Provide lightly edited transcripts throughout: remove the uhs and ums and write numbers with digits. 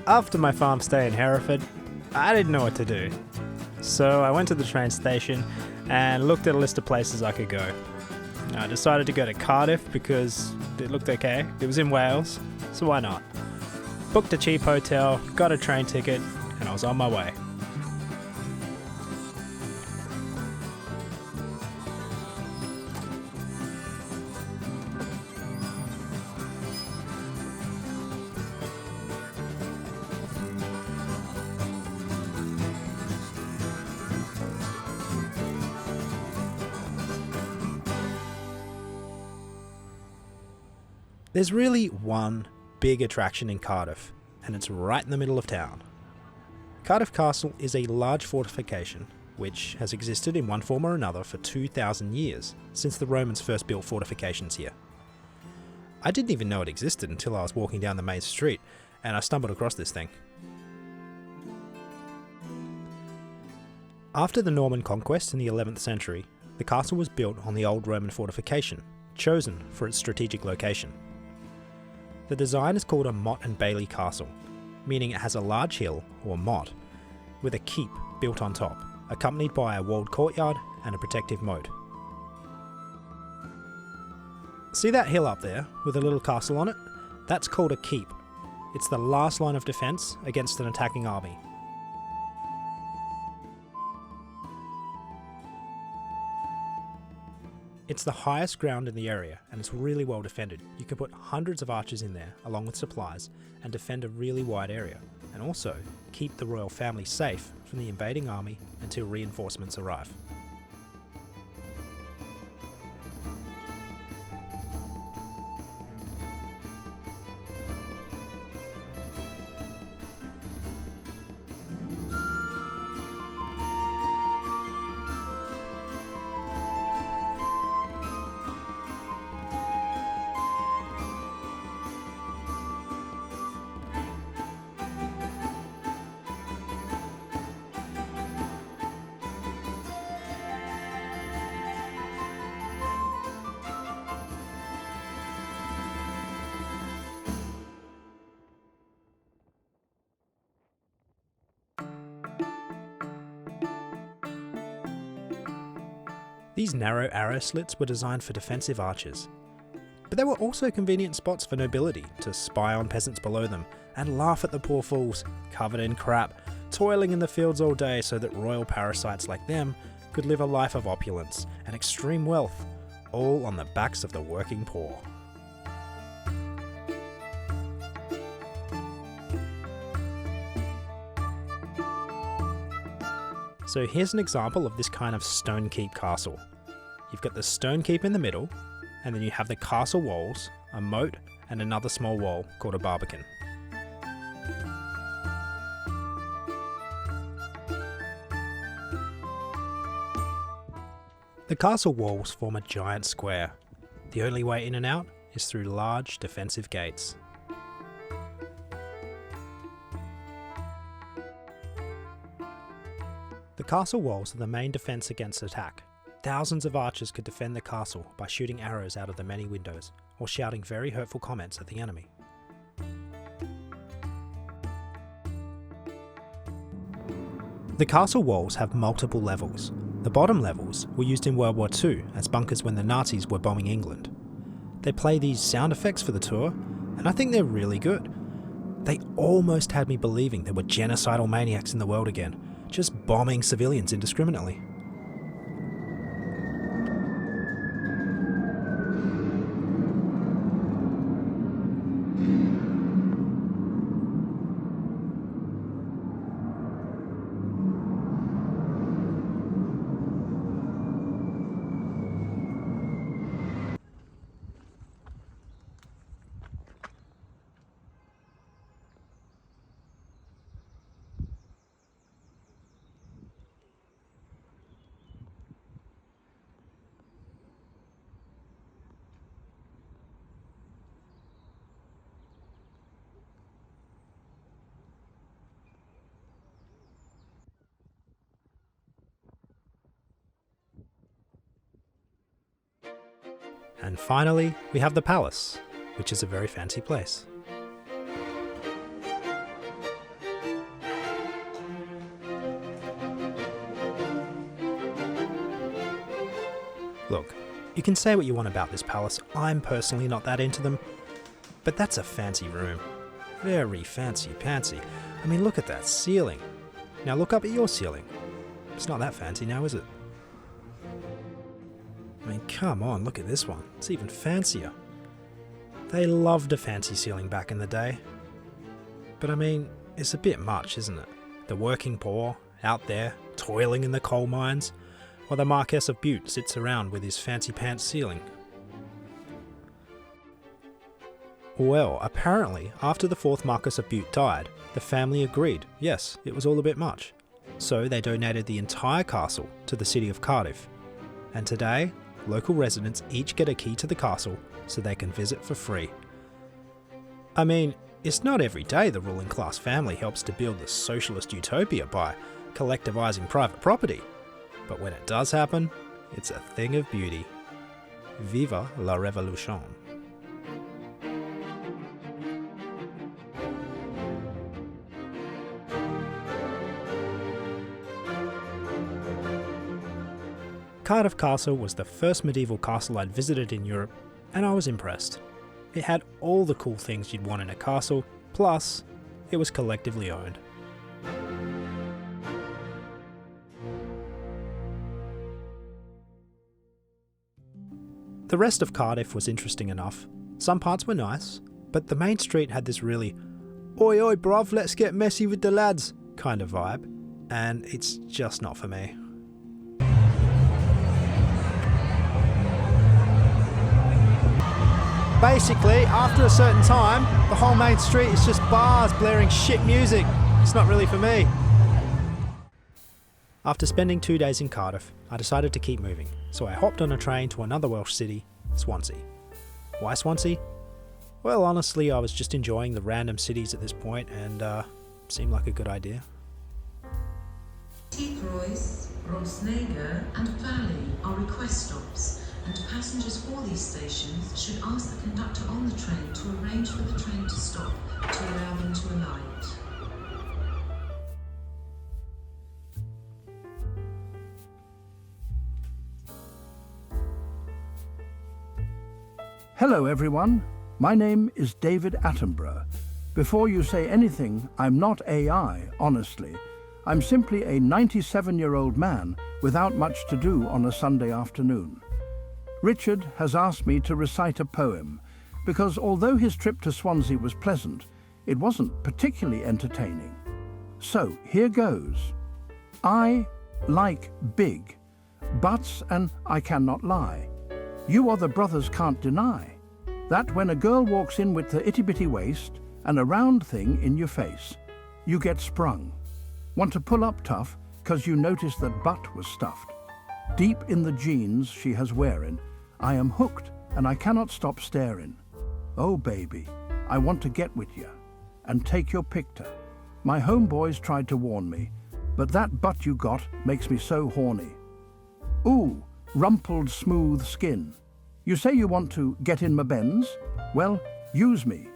After my farm stay in Hereford, I didn't know what to do. So I went to the train station and looked at a list of places I could go. I decided to go to Cardiff because it looked okay. It was in Wales, so why not? Booked a cheap hotel, got a train ticket, and I was on my way. There's really one big attraction in Cardiff, and it's right in the middle of town. Cardiff Castle is a large fortification which has existed in one form or another for 2,000 years, since the Romans first built fortifications here. I didn't even know it existed until I was walking down the main street and I stumbled across this thing. After the Norman conquest in the 11th century, the castle was built on the old Roman fortification, chosen for its strategic location. The design is called a motte and bailey castle, meaning it has a large hill, or motte, with a keep built on top, accompanied by a walled courtyard and a protective moat. See that hill up there, with a little castle on it? That's called a keep. It's the last line of defence against an attacking army. It's the highest ground in the area and it's really well defended. You can put hundreds of archers in there along with supplies and defend a really wide area, and also keep the royal family safe from the invading army until reinforcements arrive. These narrow arrow slits were designed for defensive archers, but they were also convenient spots for nobility to spy on peasants below them and laugh at the poor fools, covered in crap, toiling in the fields all day so that royal parasites like them could live a life of opulence and extreme wealth, all on the backs of the working poor. So here's an example of this kind of stone keep castle. You've got the stone keep in the middle, and then you have the castle walls, a moat, and another small wall called a barbican. The castle walls form a giant square. The only way in and out is through large defensive gates. The castle walls are the main defence against attack. Thousands of archers could defend the castle by shooting arrows out of the many windows, or shouting very hurtful comments at the enemy. The castle walls have multiple levels. The bottom levels were used in World War II as bunkers when the Nazis were bombing England. They play these sound effects for the tour, and I think they're really good. They almost had me believing there were genocidal maniacs in the world again, just bombing civilians indiscriminately. And finally, we have the palace, which is a very fancy place. Look, you can say what you want about this palace, I'm personally not that into them, but that's a fancy room. Very fancy-pantsy. I mean, look at that ceiling. Now look up at your ceiling. It's not that fancy now, is it? I mean, come on, look at this one. It's even fancier. They loved a fancy ceiling back in the day. But I mean, it's a bit much, isn't it? The working poor, out there, toiling in the coal mines, while the Marquess of Bute sits around with his fancy pants ceiling. Well, apparently, after the 4th Marquess of Bute died, the family agreed, yes, it was all a bit much. So they donated the entire castle to the city of Cardiff. And today, local residents each get a key to the castle so they can visit for free. I mean, it's not every day the ruling class family helps to build the socialist utopia by collectivising private property. But when it does happen, it's a thing of beauty. Viva la Révolution! Cardiff Castle was the first medieval castle I'd visited in Europe, and I was impressed. It had all the cool things you'd want in a castle, plus it was collectively owned. The rest of Cardiff was interesting enough. Some parts were nice, but the main street had this really "Oi oi bruv, let's get messy with the lads" kind of vibe, and it's just not for me. Basically, after a certain time, the whole main street is just bars blaring shit music. It's not really for me. After spending 2 days in Cardiff, I decided to keep moving, so I hopped on a train to another Welsh city, Swansea. Why Swansea? Well, honestly, I was just enjoying the random cities at this point, and seemed like a good idea. Royce, Rosnager and Valley are request stops, and passengers for these stations should ask the conductor on the train to arrange for the train to stop to allow them to alight. Hello everyone, my name is David Attenborough. Before you say anything, I'm not AI, honestly. I'm simply a 97-year-old man without much to do on a Sunday afternoon. Richard has asked me to recite a poem, because although his trip to Swansea was pleasant, it wasn't particularly entertaining. So here goes. I like big, butts and I cannot lie. You or the brothers can't deny that when a girl walks in with the itty-bitty waist and a round thing in your face, you get sprung. Want to pull up tough, 'cause you notice that butt was stuffed. Deep in the jeans she has wearing, I am hooked and I cannot stop staring. Oh baby, I want to get with ya and take your picture. My homeboys tried to warn me, but that butt you got makes me so horny. Ooh, rumpled smooth skin. You say you want to get in my Benz? Well, use me,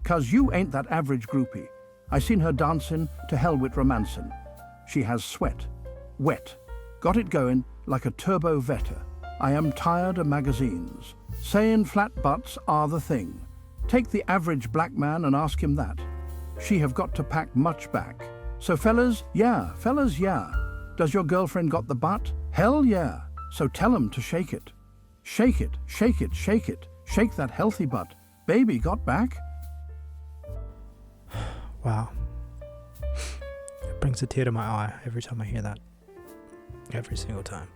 'cause you ain't that average groupie. I seen her dancing to hell with romancing. She has sweat, wet, got it going like a turbo vetter. I am tired of magazines, saying flat butts are the thing. Take the average black man and ask him that. She have got to pack much back. So fellas, yeah. Does your girlfriend got the butt? Hell yeah. So tell 'em to shake it. Shake it, shake it, shake it. Shake that healthy butt. Baby got back? Wow. It brings a tear to my eye every time I hear that. Every single time.